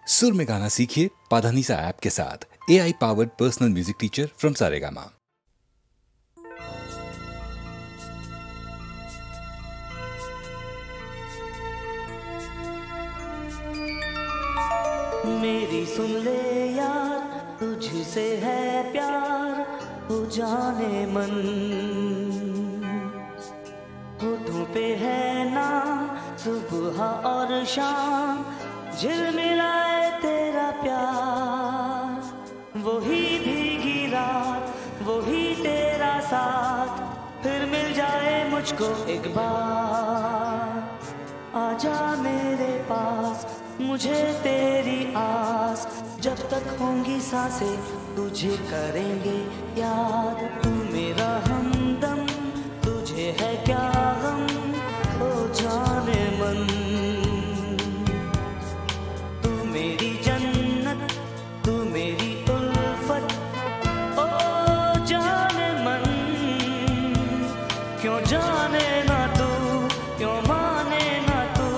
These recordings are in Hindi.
सुर में गाना सीखिए पाधानीसा ऐप के साथ। AI powered personal music teacher from Saregama. मेरी सुन ले यार, तुझसे है प्यार, हो जाने मन। होठों पे है नाम, सुबह और शाम, झिलमिलाए तेरा प्यार। वही भीगी रात, वही तेरा साथ, फिर मिल जाए मुझको एक बार। आजा मेरे पास, मुझे तेरी आस, जब तक होंगी सांसें तुझे करेंगे याद। तू मेरा हमदम, तुझे है क्या गम, ओ जाने मन। तू मेरी जन्नत, तू मेरी उल्फत, ओ जाने मन। क्यों जाने ना तू, क्यों माने ना तू,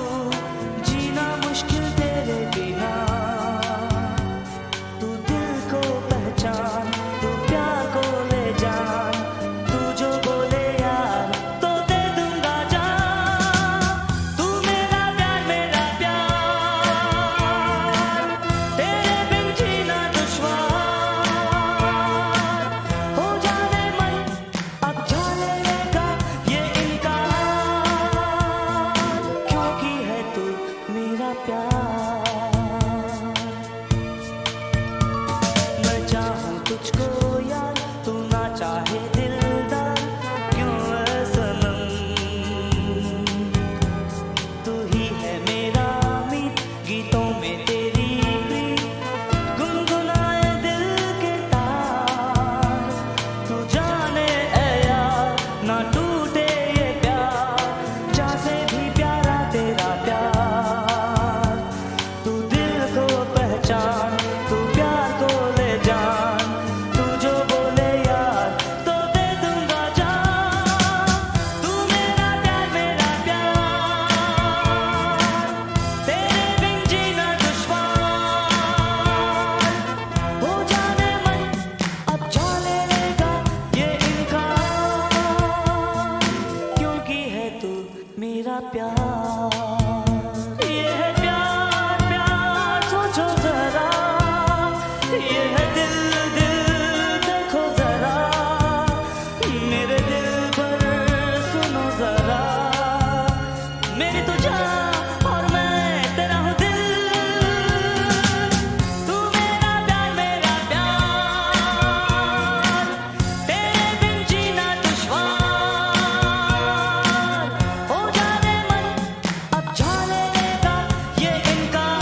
जीना मुश्किल तेरे बिना। तू दिल को पहचान, तू प्यार को ले जान, तू जो बोले यार तो दे दूंगा जान। तू मेरा प्यार, तेरे बिन जीना दुश्वार। हो जाने मन, अब जाने लेगा ये इनकार, क्योंकि है तू मेरा प्यार। मैं चाहूँ तुझको यार, तू ना चाहे दिलदार, क्यों है सनम। तू ही है मेरा मीत, गीतों में तेरी प्रीत, गुनगुनाए दिल के तार। तू जाने ऐ यार, ना टूटे ये प्यार, जैसे भी प्यारा तेरा प्यार। तू दिल को पहचान, तू प्यार को ले जान, तू जो बोले यार तो दे दूंगा जान। तू मेरा प्यार, तेरे बिन जीना दुश्वार। हो जाने मन, अब जाने लेगा ये इनकार, क्योंकि है तू मेरा प्यार। ये है प्यार, प्यार सोचो जरा, ये है दिल, दिल देखो जरा, मेरे दिल पर सुनो जरा। मेरी तो जान और मैं तेरा हूँ दिल। तू मेरा प्यार, तेरे बिन जीना दुश्वार। हो जाने मन, अब जाने लेगा ये इनकार।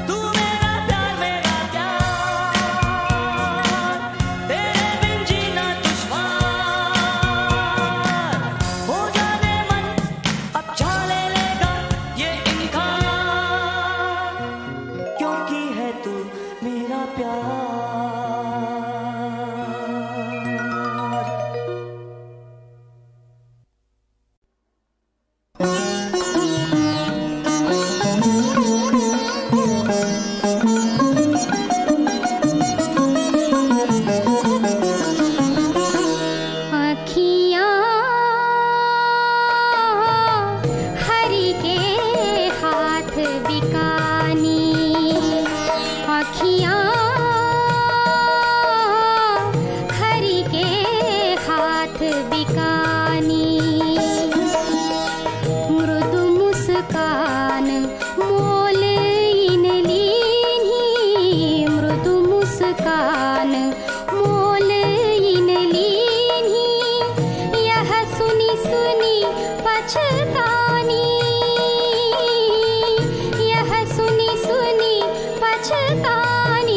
तू मेरा प्यार, तेरे बिन जीना दुश्वार। हो जाने मन, अब जाने लेगा ये इनकार, क्योंकि है तू मेरा प्यार। आँखियाँ हरि के हाथ बिकानी, आँखियाँ हरि के हाथ बिकानी। मृदु मुस्कान मोल इन लीनी, मृदु मुस्कान मोल इन लीनी। यह सुनी सुनी पछतानी, यह सुनी सुनी पछतानी।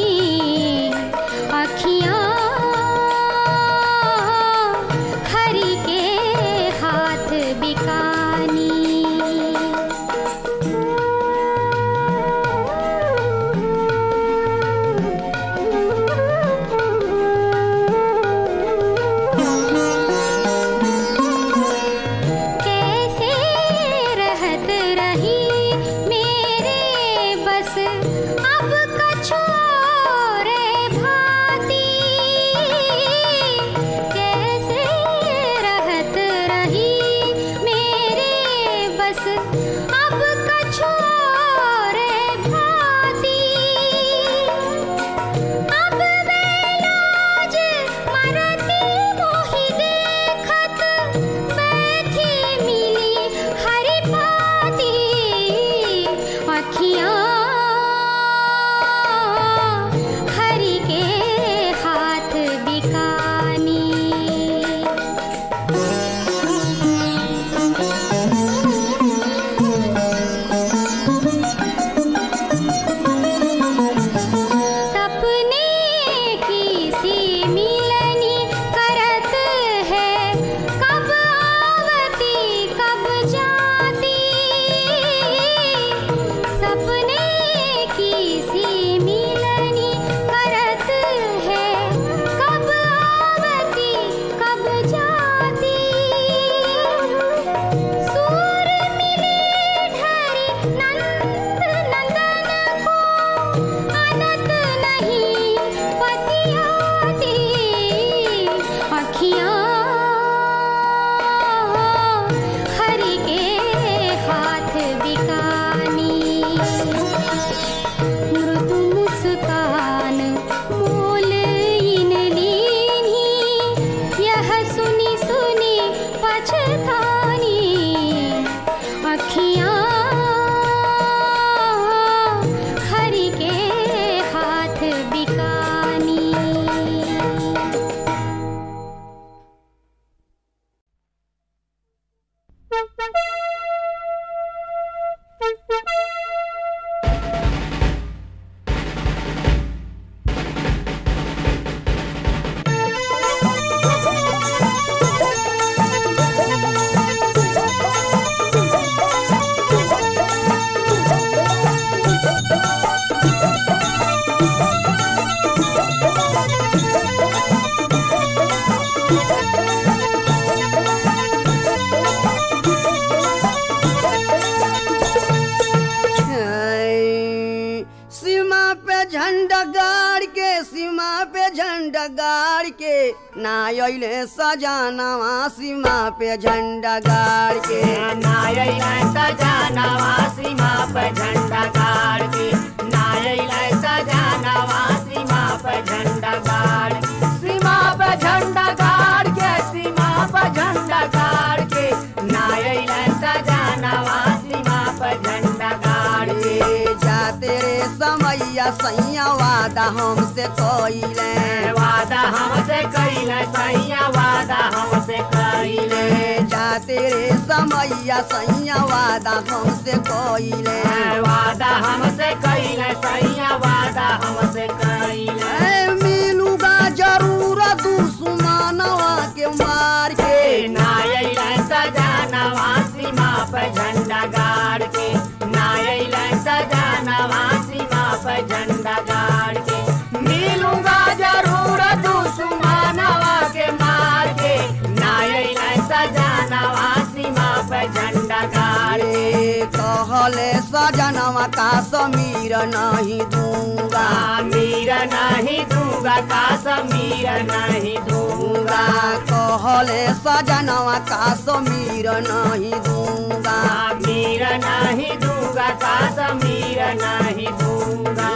ना अइले सजानवा सीमा पे झंडा गाड़ के, ना अइले सजानवा सीमा पे झंडा गाड़ के, ना अइले सजानवा सीमा पे झंडा गाड़ के, सीमा पे झंडा गाड़ के, सीमा पे झंडा गाड़ के, ना अइले सजानवा सीमा पे झंडा गाड़ के। जाते रे समैया सैया वादा हमसे कइले, वादा हमसे कइले सैया वादा हमसे कइले, जाते रे समैया सैया वादा हमसे कइले, वादा हमसे कइले सैया वादा हमसे कइले। मिलूगा जरूर दुश्मनवा के मार के, ना अइले सजानवा सीमा पे झंडा गाड़ के, ना अइले सजानवा सीमा पे झंडा गाड़ के, मिलूंगा जरूर दुश्मनवा के मार के, ना अइले सजानवा सीमा पे झंडा गाड़ के। कहले सजनवा का समीर नहीं दूंगा, मीर नहीं दूंगा का समीर नहीं दूंगा, कहले सजनवा का समीर नहीं दूंगा, मीर नहीं दूंगा का समीर नहीं दूंगा,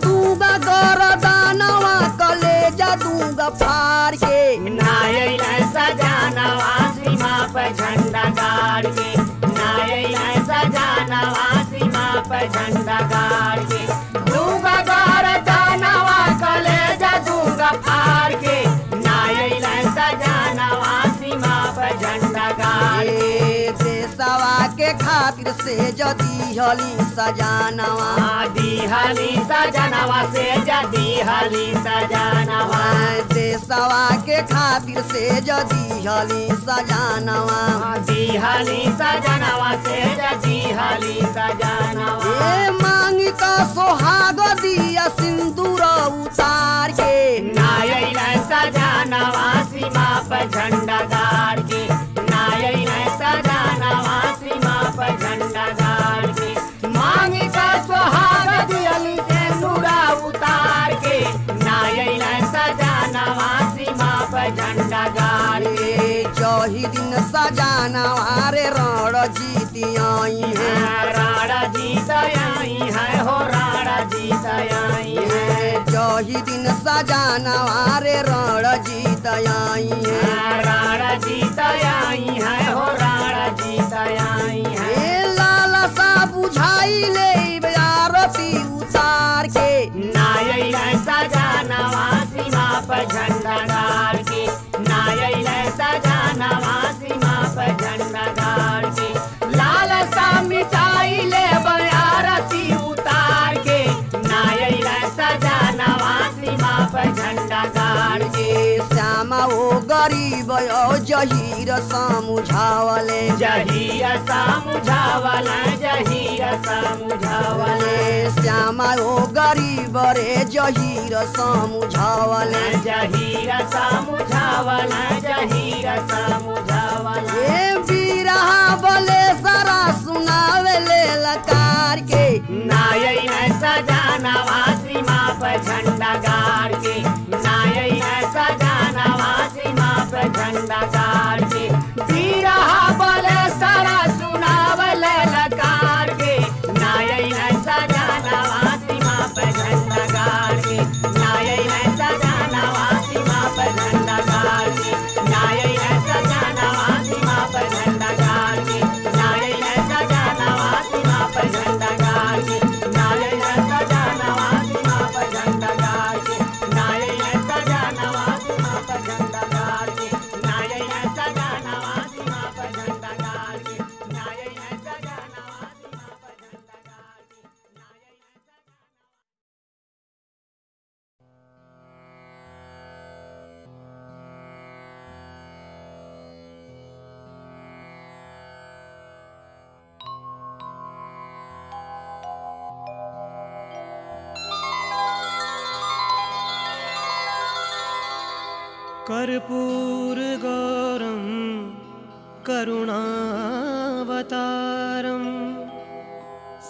दूंगा गरदानवा कलेजा दूंगा फाड़ के, ना अइले सजानवा सीमा पे झंडा गाड़ के, ना अइले सजानवा सीमा पे झंडा गाड़ के, दूंगा गरदानवा कलेजा दूंगा फाड़ के, ना अइले सजानवा सीमा पे झंडा गाड़ के। देशवा के खातिर से जदी हली सजानवा, दिहली सजनवा से दिहली सजनवा, देशवा के खातिर से जदी हली सजानवा, दिहली सजनवा से दिहली सजनवा, ए मांगी का सोहाग दिया सिंदूर उतार के, ना अइले सजनवा सीमा पे झंडा गाड़ के, ना अइले सजनवा सीमा पे झंडा गाड़ के, मांगी का सोहाग दिहली सिंदूरा उतार के, ना अइले सजनवा सीमा पे झंडा गाड़ के। जही दिन सजानवा रे रण जीती आई है, राणा जीत आई है हो राणा जीत आई है, जही दिन सजानवा रे रण जीत आई है, राणा जीत आई है हो राणा जीत आई है, ए लाला सा बुझाई ले आरती उतार के, ना अइले सजानवा सीमा पे झंडा गाड़ के, ना अइले सजानवा सीमा पे झंडा गाड़ के, लाल सा मिटाई ले आरती उतार के, ना अइले सजानवा सीमा पे झंडा गाड़ के। श्यामा ओ गरीब ओ जहीर समझावले, जहीर समझावला जहीर समझावले, श्यामा ओ गरीब रे जहीर समझावले, जहीर समझावला जहीर समझावला, ए बीरहा बोले सारा सुनावे ले लकार के नाय न सजानवा सीमा पर झंडा गाड़ के, नाय न सजानवा सीमा पर झंडा गाड़ के, बीरहा बोले सारा सुनावल लकार के, नाय न सजानवा सीमा पर झंडा गाड़ के, नाय न सजानवा सीमा पर झंडा गाड़ के, नाय न सजानवा सीमा पर झंडा गाड़ के, नाय न सजानवा सीमा पर झंडा गाड़ के, नाय न सजानवा सीमा पर झंडा गाड़ के, नाय न सजानवा सीमा पर झंडा गाड़ के, नाय न सजानवा सीमा पर झंडा गाड़ के, नाय न सजानवा सीमा पर झंडा गाड़ के, नाय न कर्पूरगौरं करुणावतारं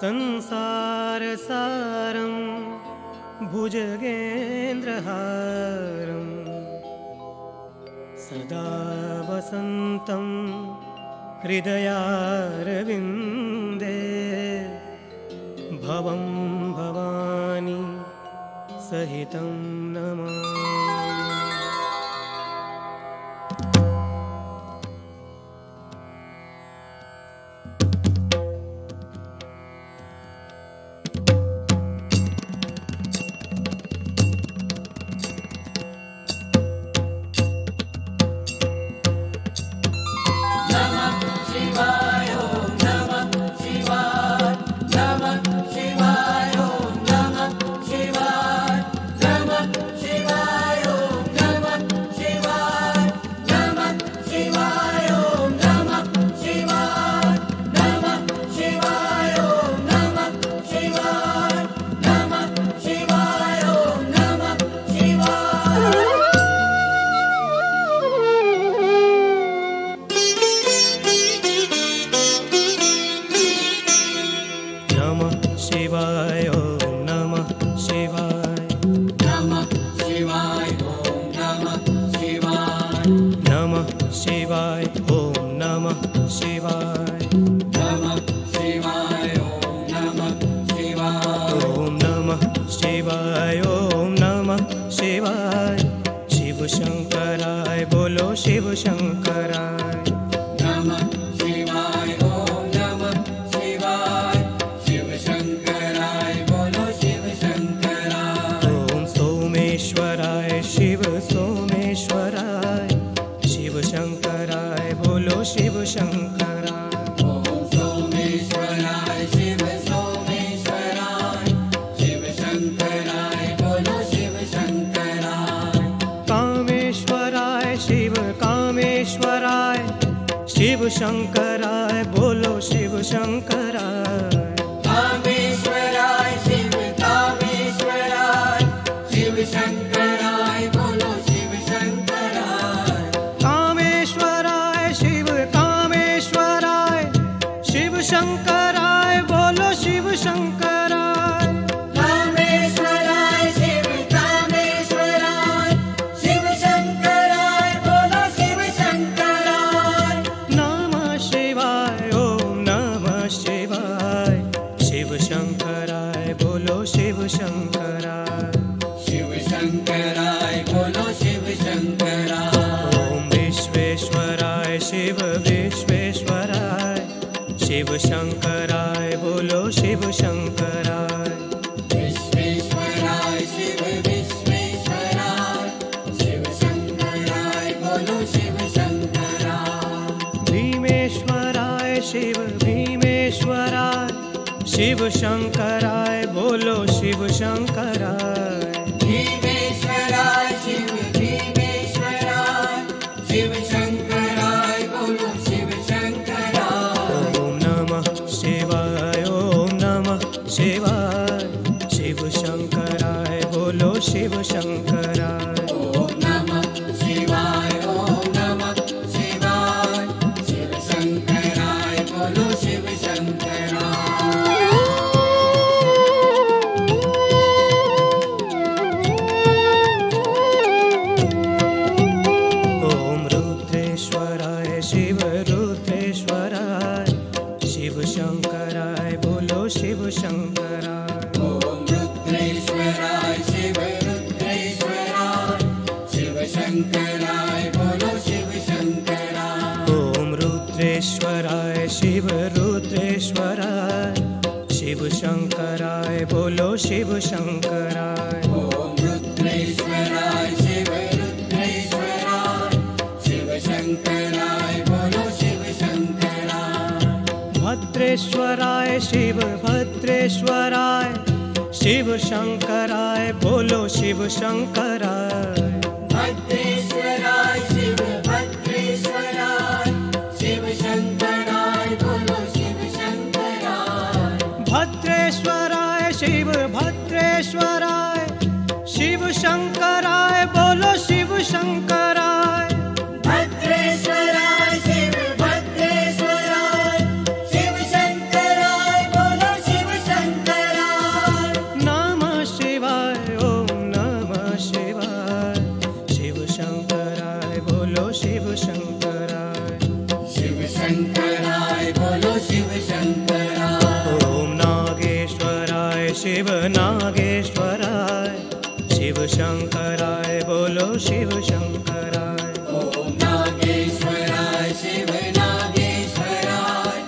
संसारसारं भुजगेन्द्रहारं सदा वसन्तं हृदयारविन्दे भवं भवानी सहितं नमामि। शिव शंकराय बोलो शिव शंकराय। कामेश्वराय शिव कामेश्वराय, शिव शंकराय बोलो शिव शंकराय। कामेश्वराय शिव कामेश्वराय, शिव शंकराय बोलो शिव शंकराय। कामेश्वराय शिव कामेश्वराय, शिव शंकराय बोलो शिव शंकराय। नमः शिवाय ओम नमः शिवाय, शिव शंकराय बोलो शिव शंकराय। शिव शंकराय बोलो शिव शंकराय। ओम विश्वेश्वराय शिव विश्वेश्वराय, शिव शंकराय बोलो शिव शंकराय। विश्वेश्वराय शिव विश्वेश्वराय, शिव शंकराय बोलो शिव शंकराय। भीमेश्वराय शिव भीमेश्वराय, शिव शंकराय बोलो शिव शंकराय। भीमेश्वराय शिव भीमेश्वराय, शिव शंकराय बोलो शिव शंकराय। ओम नमः शिवाय ओम नमः शिवाय, शिव शंकराय बोलो शिव शंकराय। ओम नमः शिवाय ओम नमः शिवाय, शिव शंकराय बोलो शिव शंकराय। शंकराय। ओम रुद्रेश्वराय शिव रुद्रेश्वराय शिव शंकराय बोलो शिव शंकराय। ओम रुद्रेश्वराय शिव रुद्रेश्वराय शिव शंकराय बोलो शिव शंकराय। ओम रुद्रेश्वराय शिव रुद्रेश्वराय शिव शंकराय बोलो शिव शंकराय। भद्रेश्वराय शिव भद्रेश्वराय शिव शंकराय बोलो शिव शंकराय। भद्रेश्वराय शिव भद्रेश्वराय शिव शंकराय बोलो शिव शंकराय। भद्रेश्वराय शिव भद्रेश्वराय शिव शंकराय बोलो शिव शंकराय। भद्रेश्वराय शिव भद्रेश्वराय शिव शंकराय बोलो शिव शंकराय। नमः शिवाय ओम नमः शिवाय शिव शंकराय बोलो शिव शंकराय। शिव शंकराय बोलो शिव शंकराय। ओम नागेश्वराय शिव नागेश्वराय शिव शंकराय बोलो शिव शंकराय। ओम नागेश्वराय शिव नागेश्वराय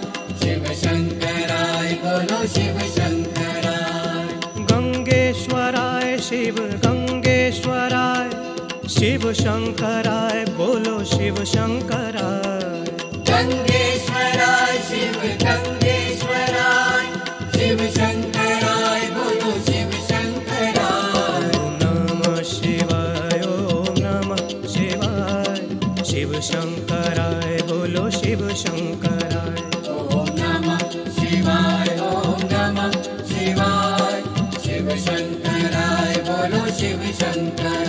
शिव शंकराय बोलो शिव शंकराय। गंगेश्वराय शिव गंगेश्वराय शिव शंकराय बोलो शिव शंकराय। गंगेश्वराय शिव गंगेश्वराय शिव शंकराय बोलो शिव शंकराय। ओम नमः शिवाय ओम नमः शिवाय शिव शंकराय बोलो शिव शंकराय। ओम नमः शिवाय ओम नमः शिवाय शिव शंकराय बोलो शिव शंकराय।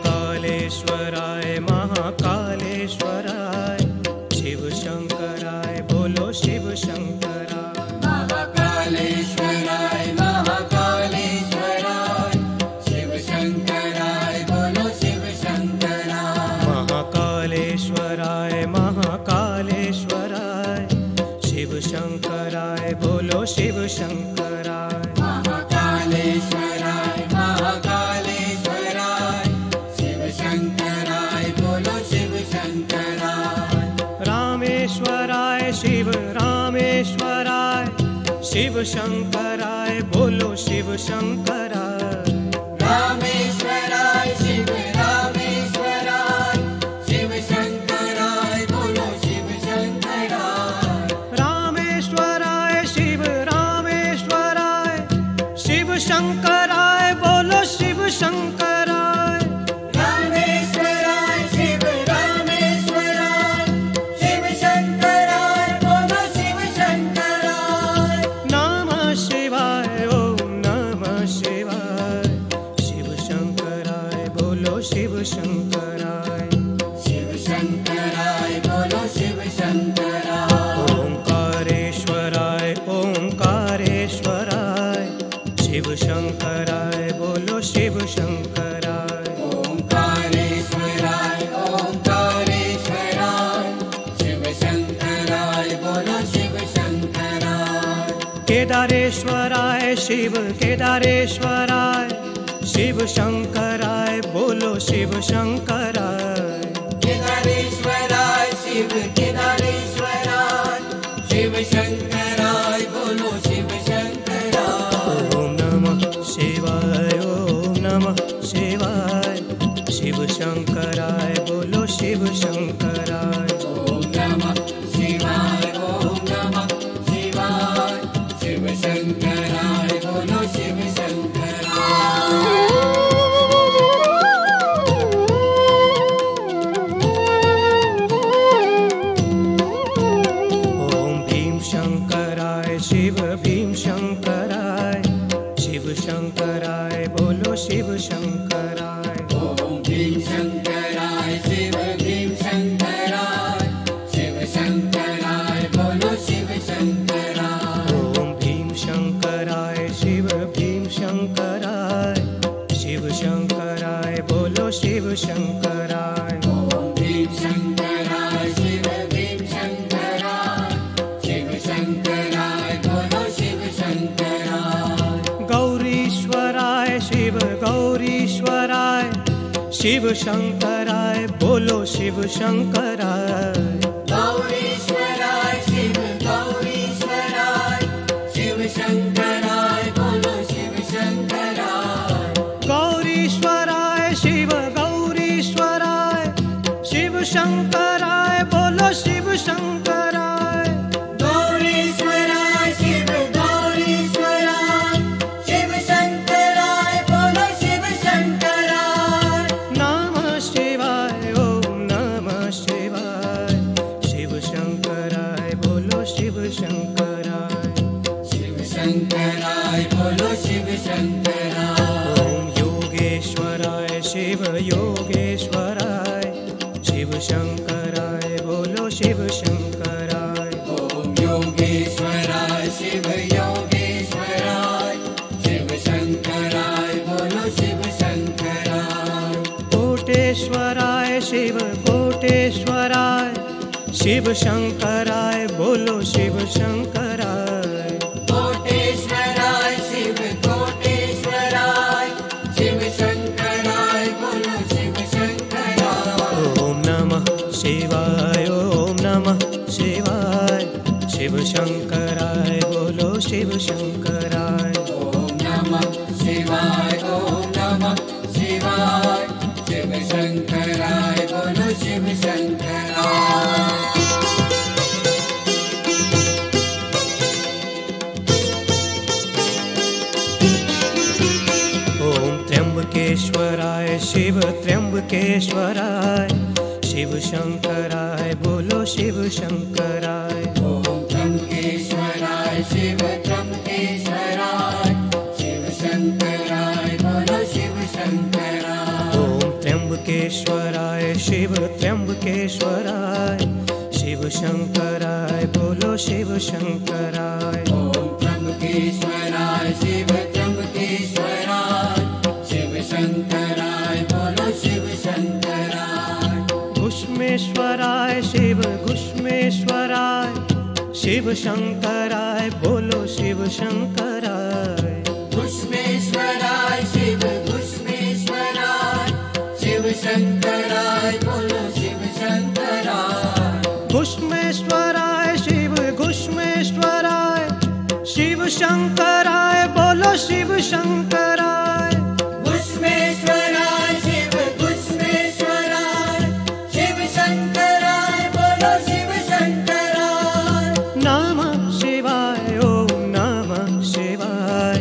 महाकालेश्वराय महाकालेश्वराय शिव शंकराय बोलो शिव शंकराय। महाकालेश्वराय महाकालेश्वराय शिव शंकराय बोलो शिव शंकराय। महाकालेश्वराय महाकालेश्वराय शिव शंकराय बोलो शिव शंकराय। महाकालेश्वराय महाकालेश्वराय शिव शंकराय बोलो शिव शंकराय। रामेश्वराय शिव रामेश्वराय शिव शंकराय बोलो शिव शंकराय। रामेश्वराय शिव रामेश्वराय शिव शंकराय बोलो शिव शंकराय। रामेश्वराय शिव रामेश्वराय शिव शंकराय बोलो शिव शंकराय। रामेश्वराय शिव रामेश्वराय शिव शंकराय बोलो शिव शंकराय। नमः शिवाय ओम नमः शिवाय शिव शंकराय बोलो शिव शंकराय। शिव शंकराय बोलो शिव शंकराय। ओंकारेश्वराय ओंकारेश्वराय शिव शंकराय बोलो शिव शंकराय। ओंकारेश्वराय ओंकारेश्वराय शिव शंकराय बोलो शिव शंकराय। केदारेश्वराय शिव केदारेश्वराय शिव शंकराय बोलो शिव शंकराय। केदारेश्वराय शिव केदारेश्वराय शिव शंकराय बोलो शिव शंकराय। ओम नमः शिवाय ओम नमः शिवाय शिव शंकराय बोलो शिव शंकराय। ओम नमः शिवाय ओम नमः शिवाय शिव शंकराय बोलो शिव शंकराय। ओम भीम शंकराय शिव भीम शंकराय शिव शंकराय बोलो शिव शंकराय। ओम भीम शंकराय शिव भीम शंकराय शिव शंकराय बोलो शिव शंकराय। गौरीश्वराय शिव गौरीश्वराय शिव शंकराय बोलो शिव शंकराय। गौरीश्वराय शिव गौरीश्वराय शिव शंकराय बोलो शिव शंकराय। गौरीश्वराय शिव गौरीश्वराय शिव शंकराय बोलो शिव शंकराय। नमः शिवाय ओम नमः शिवाय शिव शंकराय बोलो शिव शंकराय। शिव शंकराय बोलो शिव शंकराय। ओम योगेश्वराय शिव योगेश्वराय शिव शंकराय बोलो शिव शंकराय। ओम योगेश्वराय शिव योगेश्वराय शिव शंकराय बोलो शिव शंकराय। कोटेश्वराय शिव कोटेश्वराय शिव शंकराय बोलो शिव शंकराय। कोटेश्वराय शिव कोटेश्वराय शिव शंकराय बोलो शिव शंकराय। ओम नमः शिवाय ओम नमः शिवाय शिव शंकराय बोलो शिव शंकराय। ओम नमः शिवाय ओम नमः शिवाय शिव शंकराय बोलो शिव शंकराय। ओम त्र्यंबकेश्वराय शिव त्र्यंबकेश्वराय शिव शंकराय बोलो शिव शंकराय। ओम त्र्यंबकेश्वराय शिव त्र्यंबकेश्वराय शिव शंकराय बोलो शिव शंकराय। ओम त्र्यंबकेश्वराय शिव त्र्यंबकेश्वराय शिव शंकराय बोलो शिव शंकराय। ओम त्र्यंबकेश्वराय शिव त्र्यंबकेश्वराय शिव शंकराय बोलो शिव शंकराय। घुष्मेश्वराय शिव घुष्मेश्वराय शिव शंकराय बोलो शिव शंकराय। घुष्मेश्वराय शिव घुष्मेश्वराय शिव शंकराय बोलो शिव शंकराय। घुष्मेश्वराय शिव घुष्मेश्वराय शिव शंकराय बोलो शिव शंकराय। घुष्मेश्वराय शिव घुष्मेश्वराय शिव शंकराय बोलो शिव शंकराय। नमः शिवाय ओम नमः शिवाय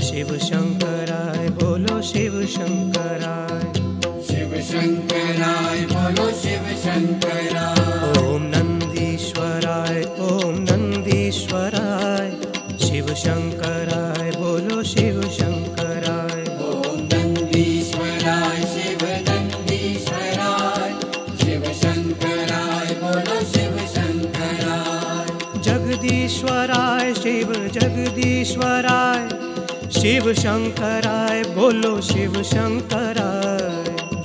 शिव शंकराय बोलो शिव शंकराय। शिव शंकराय बोलो शिव शंकराय। ओम नंदीश्वराय शिव शंकराय बोलो शिव शंकराय। ओम नंदीश्वराय शिव नंदीश्वराय शिव शंकराय बोलो शिव शंकराय। जगदीश्वराय शिव जगदीश्वराय शिव शंकराय बोलो शिव शंकराय।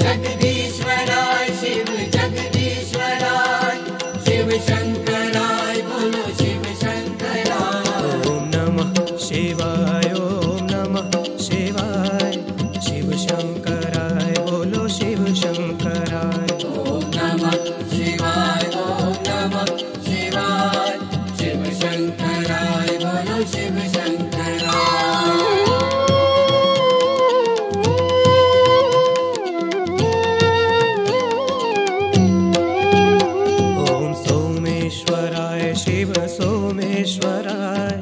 जगदीश्वराय शिव जगदीश्वराय शिव शंकराय बोलो शिव शंकराय। ओम नमः शिवाय ओम नमः शिवाय शिव शंकराय बोलो शिव शंकराय। ओम नमः शिवाय ओम नमः शिवाय शिव शंकराय बोलो शिव शंकराय। ओम सोमेश्वराय शिव सोमेश्वराय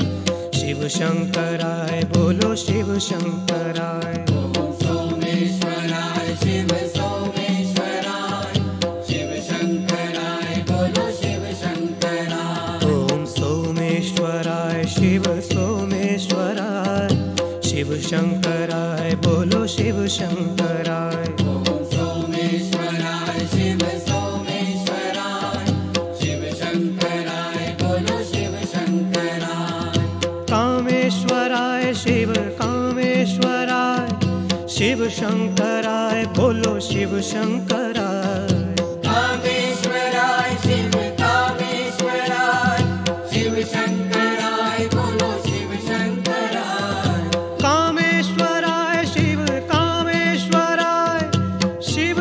शिव शंकराय बोलो शिव शंकराय। ओम सोमेश्वराय शिव सोमेश्वराय शिव शंकराय बोलो शिव शंकराय। ओम सोमेश्वराय शिव सोमेश्वराय शिव शंकराय बोलो शिव शंकराय। ओम सोमेश्वराय शिव सोमेश्वराय शिव शंकराय बोलो शिव शंकराय। कामेश्वराय शिव कामेश्वराय शिव शंकराय बोलो शिव शंकराय। कामेश्वराय शिव कामेश्वराय शिव शंकराय बोलो शिव शंकराय। कामेश्वराय शिव कामेश्वराय शिव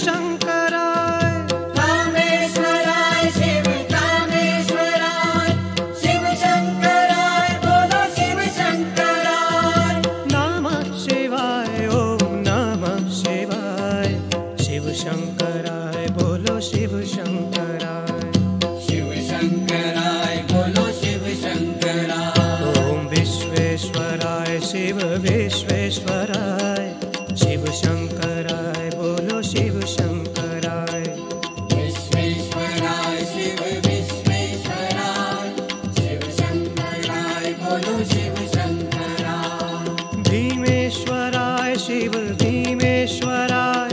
शंकराय कामेश्वराय शिव कामेश्वराय शिव शंकराय बोलो शिव शंकराय नमः शिवाय ओम नमः शिवाय शिव शंकराय बोलो शिव शंकराय शिव शंकराय बोलो शिव शंकराय ओम विश्वेश्वराय शिव विश्वेश्वराय शिव शंकराय बोलो शिव शंकराय विश्वेश्वराय शिव विश्वेश्वराय शिव शंकराय बोलो शिव शंकराय भीमेश्वराय शिव भीमेश्वराय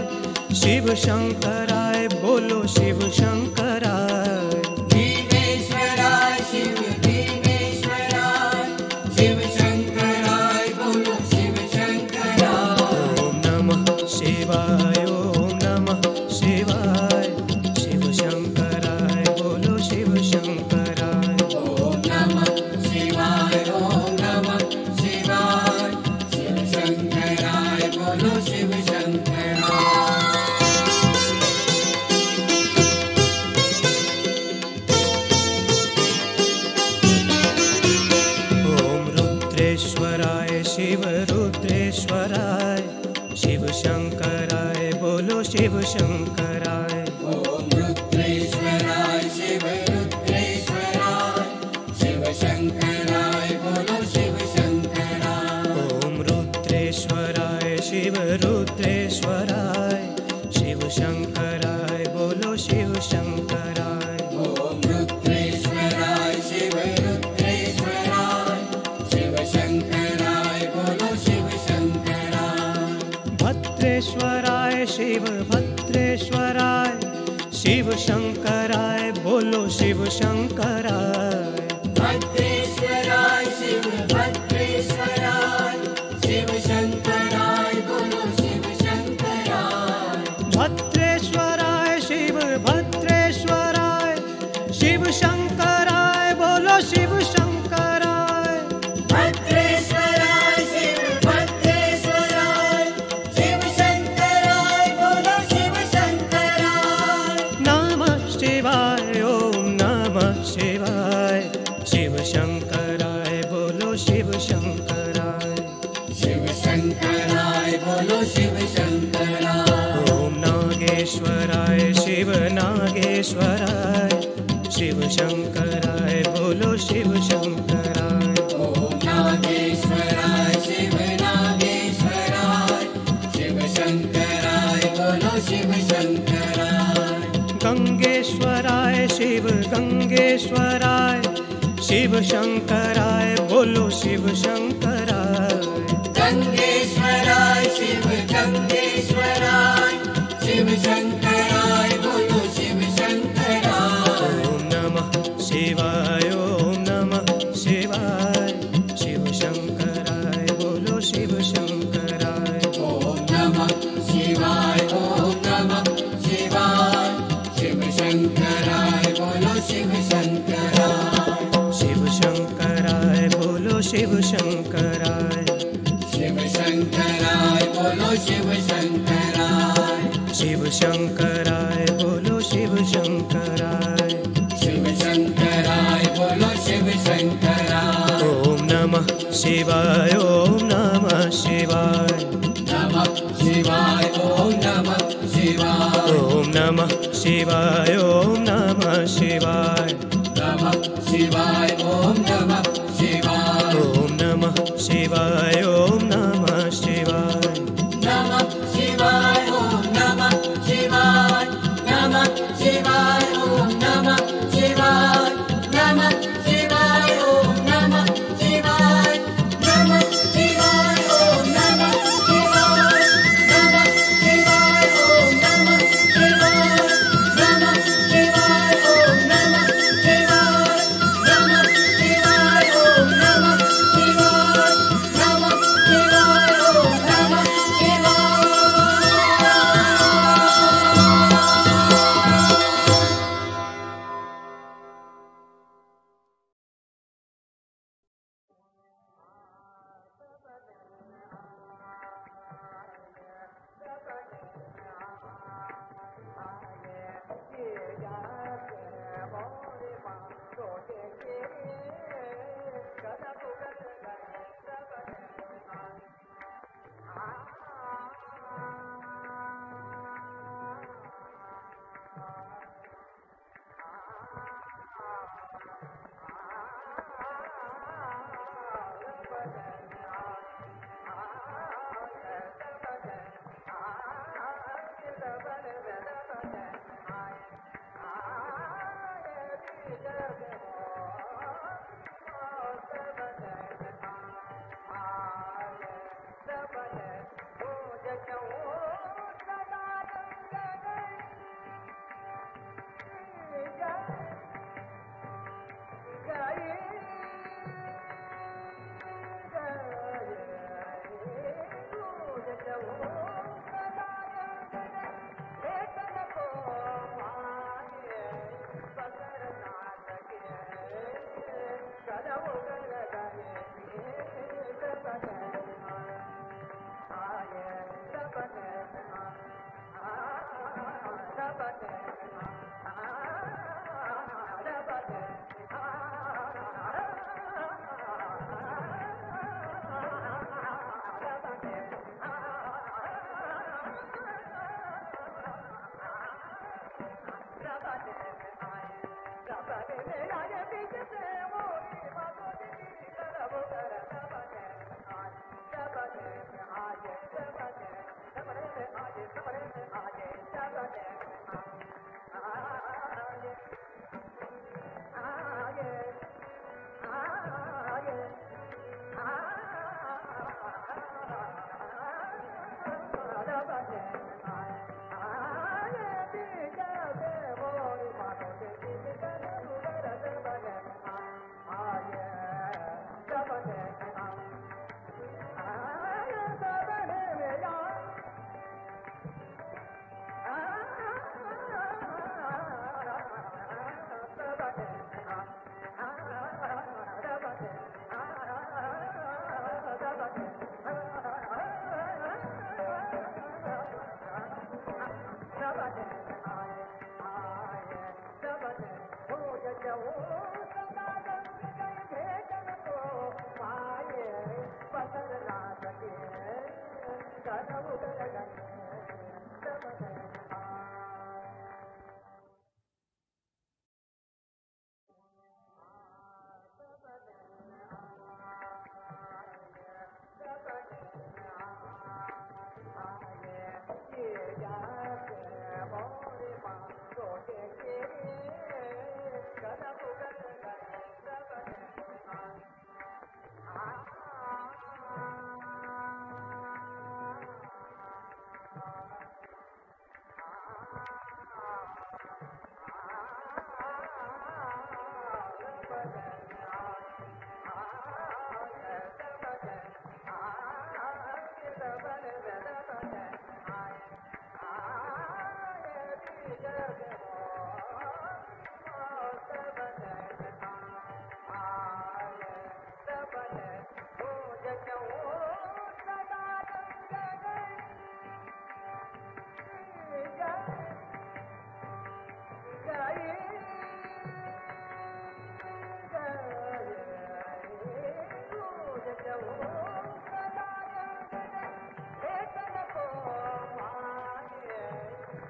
शिव शंकराय बोलो शिव शंकराय भीमेश्वराय शिव भीमेश्वराय शिव शंकराय बोलो शिव शंकराय ओम नमः शिवाय ओम नमः शिवाय शिव शंकराय बोलो शिव शंकराय ओम नमः शिवाय ओम नमः शिवाय शिव शंकराय बोलो शिव शंकराय ओम रुद्रेश्वराय शिव रुद्रेश्वराय शिव शंकराय बोलो शिव शंकराय ओम रुद्रेश्वराय शिव रुद्रेश्वराय शिव शंकराय बोलो शिव शंकराय ओम रुद्रेश्वराय शिव रुद्रेश्वराय शिव शंकराय बोलो शिव शंकराय ओम रुद्रेश्वराय शिव रुद्रेश्वराय शिव शंकराय बोलो शिव शंकराय भद्रेश्वराय शिव भद्रेश्वराय शिव शंकराय बोलो शिव शंकराय भद्रेश्वराय शिव भद्रेश्वराय शिव शंकराय बोलो शिव शंकराय भद्रेश्वराय शिव भद्रेश्वराय शिव शंकराय बोलो शिव शंकराय भद्रेश्वराय शिव भद्रेश्वराय शिव शंकराय बोलो शिव शंकराय नमः शिवाय ओम नमः शिवाय शिव शंकराय बोलो शिव शंकराय शिव शंकराय बोलो शिव शंकराय ओम नागेश्वराय शिव नागेश्वराय शिव शंकराय बोलो शिव शंकराय ओम नागेश्वराय शिव नागेश्वराय शिव शंकराय बोलो शिव शंकराय गंगेश्वराय शिव गंगेश्वराय शिव शंकराय बोलो शिव शंकराय गंगेश्वराय शिव गंगेश्वराय शिव शंकराय बोलो शिव शंकराय ओम नमः शिवाय ओम नमः शिवाय शिव शंकराय बोलो शिव शंकराय ओम नमः शिवाय ओम नमः शिवाय शिव शंकराय बोलो शिव शंकराय शिव शंकराय बोलो शिव शंकराय शिव शंकराय बोलो शिव शंकराय शिव शंकराय बोलो शिव शंकराय शिव शंकराय बोलो शिव शंकराय ओम नमः शिवाय ओम नमः शिवाय नमः शिवाय ओम नमः शिवाय ओम नमः शिवाय ओम नमः शिवाय नमः शिवाय ओम नमः शिवाय ओम नमः शिवाय ओम नमः शिवाय नमः शिवाय ओम नमः शिवाय नमः शिवाय ओम नमः शिवाय नमः शिवाय ओम नमः शिवाय नमः शिवाय ओम नमः शिवाय नमः शिवाय ओम नमः शिवाय नमः शिवाय ओम नमः शिवाय नमः शिवाय ओम नमः शिवाय नमः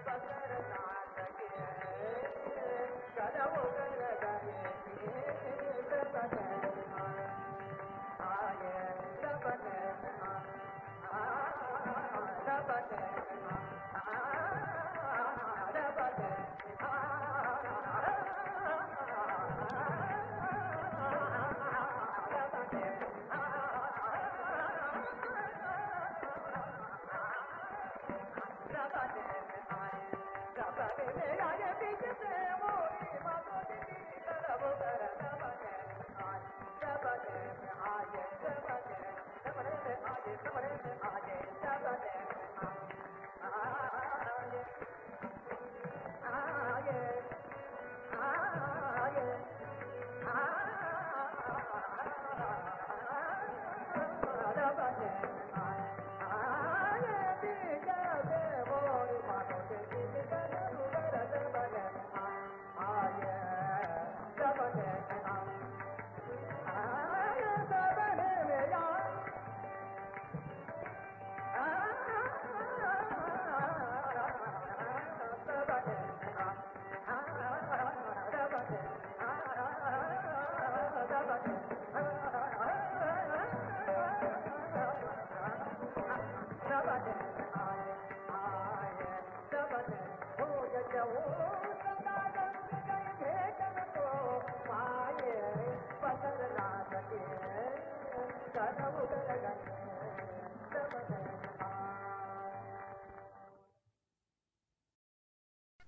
पकर नाथ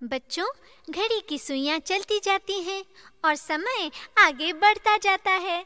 बच्चों, घड़ी की सुइयां चलती जाती हैं और समय आगे बढ़ता जाता है।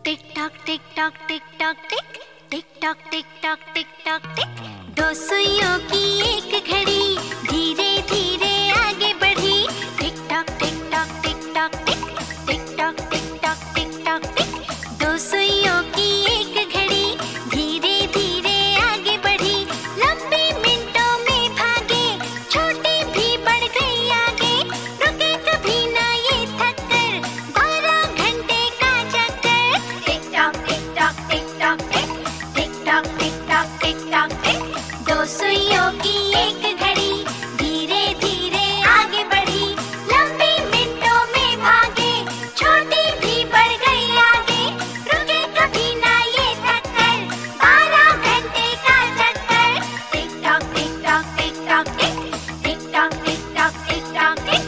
टिक tock tick tock tick tock tick, tick tock tick tock tick tock tick. दो सुइयों की एक घड़ी धीरे धीरे आगे बढ़ी। Tick tock tick tock tick tock tick, tick tock tick tock tick tock tick. दो सुइयों की एक घड़ी धीरे धीरे आगे बढ़ी। लंबे मिनटों में भागे, छोटी भी बढ़ गई आगे। रुके कभी ना ये थक कर, 12 घंटे का चक्कर। Tick tock tick tock tick tock tick, tick tock tick tock tick tock tick. दो सुइयों की एक घड़ी धीरे धीरे आगे बढ़ी। लंबे मिनटों में भागे, छोटी भी बढ़ गई आगे। रुके कभी ना ये थक कर, 12 घंटे का चक्कर। Tick tock tick tock tick tock tick, tick tock tick tock tick tock tick.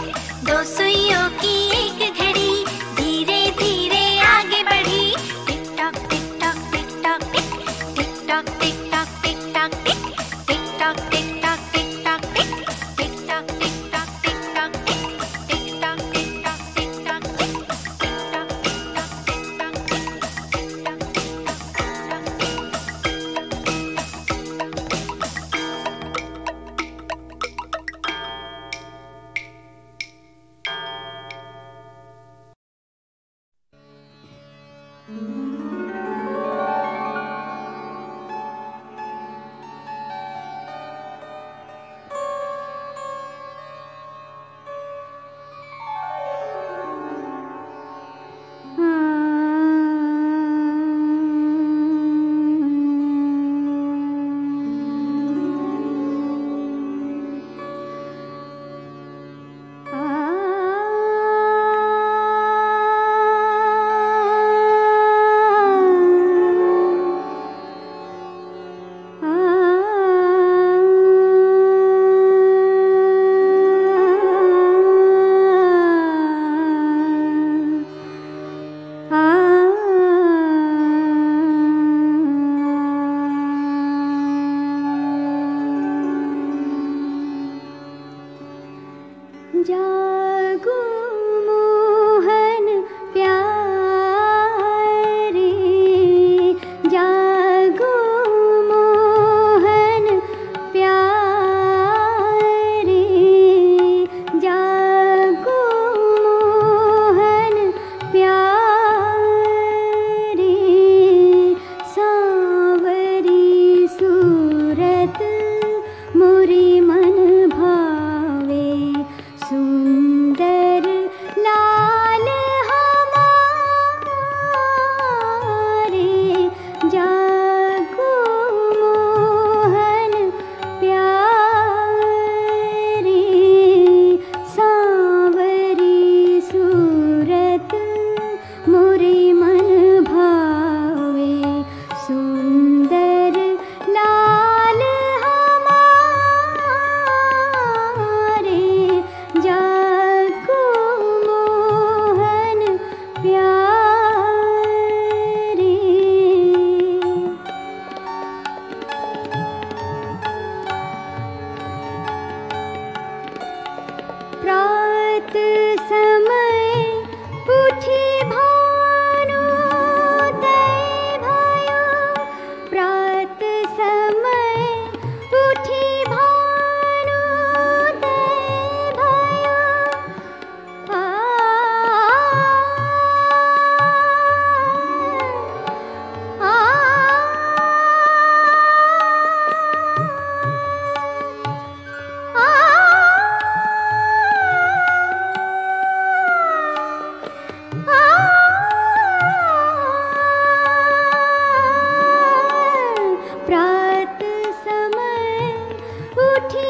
दो सुइयों की एक घड़ी धीरे धीरे आगे बढ़ी। Tick tock tick tock tick tock tick, tick tock tick tock tick tock tick. Tick tock tick tock tick tock tick, tick tock tick tock tick tock tick. Tick tock tick tock tick tock tick, tick tock tick tock tick tock tick, tick tock टिक जागो मोहन प्यारे, जागो मोहन प्यारे, जागो मोहन प्यारे। सांवरी सूरत मोरी मन भावे, सुंदर लाल हमारे। जागो मोहन प्यारे, सांवरी सूरत मोरे मन भावे, सुंदर लाल हमारे। जागो मोहन प्यारे। प्रात समय उठी भानुदय भयो, प्रात समय उठी भानुदय भयो। आ आ प्रात समय उठी